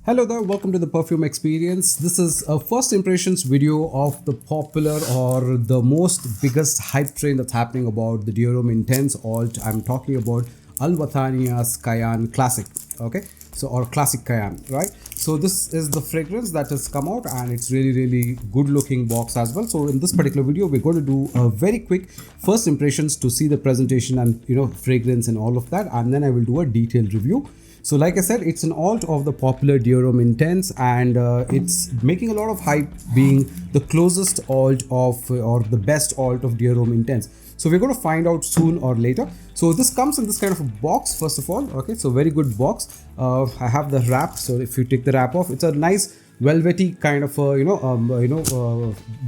Hello there, welcome to the Perfume Experience. This is a first impressions video of the popular or the most biggest hype train that's happening about the Dior Homme Intense Alt. I'm talking about Wataniah's Kayaan Classic, okay? So, or Classic Kayaan, right? So this is the fragrance that has come out and it's really good looking box as well. So in this particular video, we're going to do a very quick first impressions to see the presentation and fragrance and all of that. And then I will do a detailed review. So like I said, it's an alt of the popular Dior Homme Intense and it's making a lot of hype being the closest alt of or the best alt of Dior Homme Intense. So we're going to find out soon or later. So this comes in this kind of a box first of all. Okay, so very good box. I have the wrap. So if you take the wrap off, it's a nice velvety kind of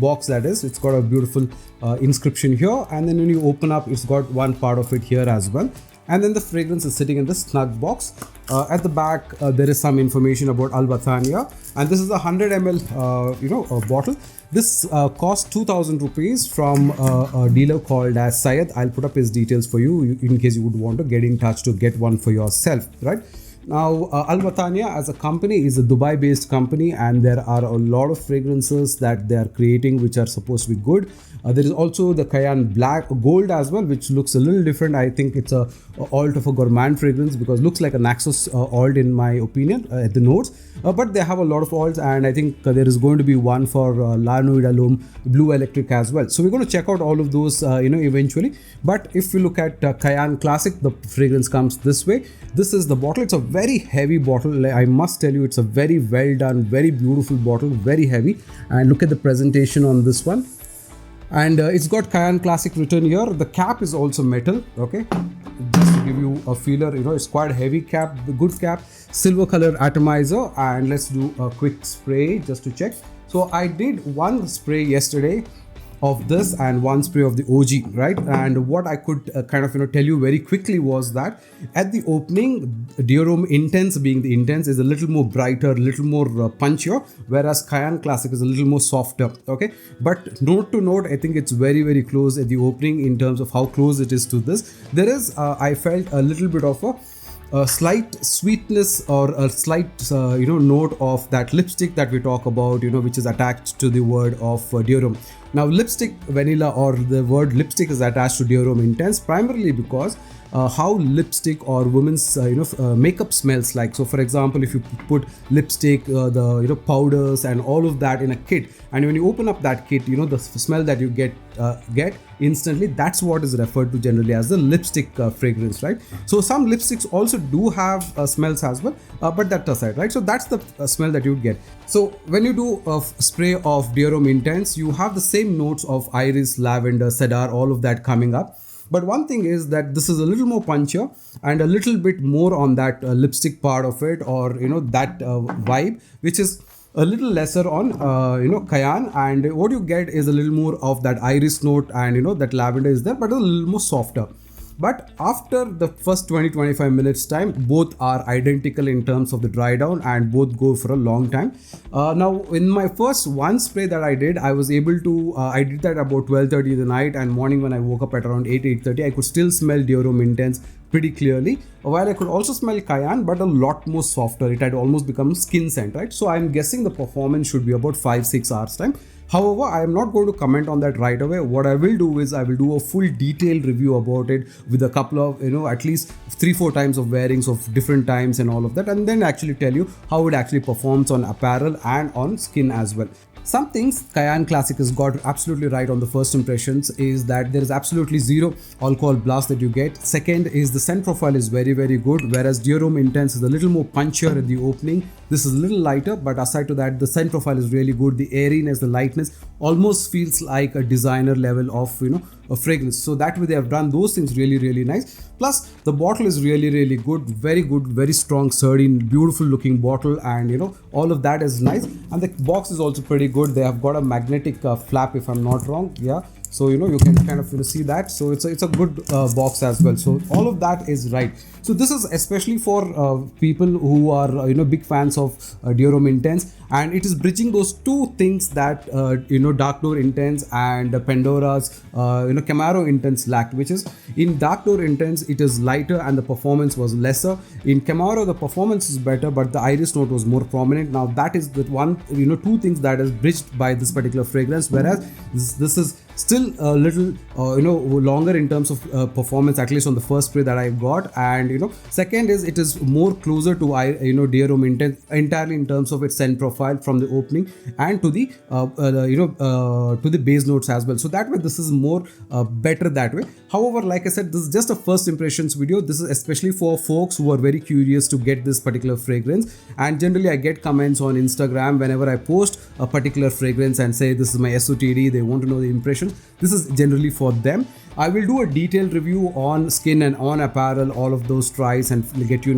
box that is. It's got a beautiful inscription here, and then when you open up, it's got one part of it here as well. And then the fragrance is sitting in this snug box. At the back, there is some information about Wataniah, and this is a 100 ml, bottle. This cost 2,000 rupees from a dealer called as Syed. I'll put up his details for you in case you would want to get in touch to get one for yourself, right? Now, Wataniah as a company is a Dubai-based company, and there are a lot of fragrances that they are creating which are supposed to be good. There is also the Kayaan Gold as well, which looks a little different. I think it's a alt of a gourmand fragrance because it looks like a Naxos alt in my opinion at the notes. But they have a lot of alts, and I think there is going to be one for La Nuit d'Homme Blue Electric as well. So we're going to check out all of those, eventually. But if you look at Kayaan Classic, the fragrance comes this way. This is the bottle. It's a very heavy bottle. I must tell you, it's a very well done, very beautiful bottle, very heavy. And look at the presentation on this one. And it's got Kayaan Classic written here. The cap is also metal, okay? Just to give you a feeler, it's quite a heavy cap, the good cap, silver color atomizer. And let's do a quick spray just to check. So I did one spray yesterday of this and one spray of the OG, right? And what I could tell you very quickly was that at the opening, Dior Homme Intense, being the Intense, is a little more brighter, a little more punchier, whereas Kayaan Classic is a little more softer, okay? But note to note, I think it's very close at the opening in terms of how close it is to this. There is, I felt a little bit of a slight sweetness or a slight note of that lipstick that we talk about, which is attached to the word of Dior Homme. Now lipstick vanilla, or the word lipstick, is attached to Dior Homme Intense primarily because how lipstick or women's makeup smells like. So for example, if you put lipstick, the powders and all of that in a kit, and when you open up that kit, the smell that you get instantly, that's what is referred to generally as the lipstick fragrance, right? So some lipsticks also do have smells as well, but that's aside, right? So that's the smell that you would get. So when you do a spray of Dior Homme Intense, you have the same notes of iris, lavender, cedar, all of that coming up. But one thing is that this is a little more punchier and a little bit more on that lipstick part of it, or that vibe, which is a little lesser on Kayaan. And what you get is a little more of that iris note, and that lavender is there, but a little more softer. But after the first 20-25 minutes time, both are identical in terms of the dry down, and both go for a long time. Now in my first one spray that I did, I was able to, I did that about 12:30 in the night, and morning when I woke up at around 8:30, I could still smell Dior Homme Intense pretty clearly, while I could also smell Kayaan, but a lot more softer. It had almost become skin scent, right? So I'm guessing the performance should be about 5-6 hours time. However, I am not going to comment on that right away. What I will do is I will do a full detailed review about it with a couple of, at least 3-4 times of wearings of different times and all of that, and then actually tell you how it actually performs on apparel and on skin as well. Some things Kayaan Classic has got absolutely right on the first impressions is that there is absolutely zero alcohol blast that you get. Second is the scent profile is very good, whereas Dior Homme Intense is a little more punchier at the opening. This is a little lighter, but aside to that, the scent profile is really good. The airiness, the lightness almost feels like a designer level of a fragrance. So that way they have done those things really nice. Plus the bottle is really good, very strong, sturdy, beautiful looking bottle, and all of that is nice. And the box is also pretty good. They have got a magnetic flap, if I'm not wrong. Yeah, So you can kind of see that. So it's a good box as well. So all of that is right. So this is especially for people who are big fans of Dior Homme Intense, and it is bridging those two things that Dark Door Intense and Pandora's Camaro Intense lacked, which is in Dark Door Intense it is lighter and the performance was lesser. In Camaro the performance is better, but the iris note was more prominent. Now that is the one two things that is bridged by this particular fragrance, whereas this is still a little longer in terms of performance, at least on the first spray that I got. And second is it is more closer to Dior Homme Intense entirely in terms of its scent profile from the opening and to the to the base notes as well. So that way this is more better that way. However, like I said, this is just a first impressions video. This is especially for folks who are very curious to get this particular fragrance, and generally I get comments on Instagram whenever I post a particular fragrance and say this is my SOTD, they want to know the impression. This is generally for them. I will do a detailed review on skin and on apparel, all of those tries, and let you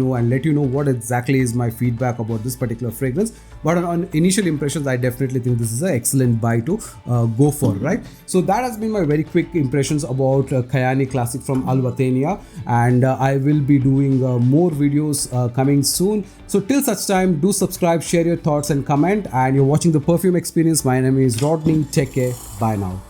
know what exactly is my feedback about this particular fragrance. But on initial impressions, I definitely think this is an excellent buy to go for, right? So that has been my very quick impressions about Kayaan Classic from Wataniah, and I will be doing more videos coming soon. So till such time, do subscribe, share your thoughts and comment. And you're watching The Perfume Experience. My name is Rodney. Take care. Bye now.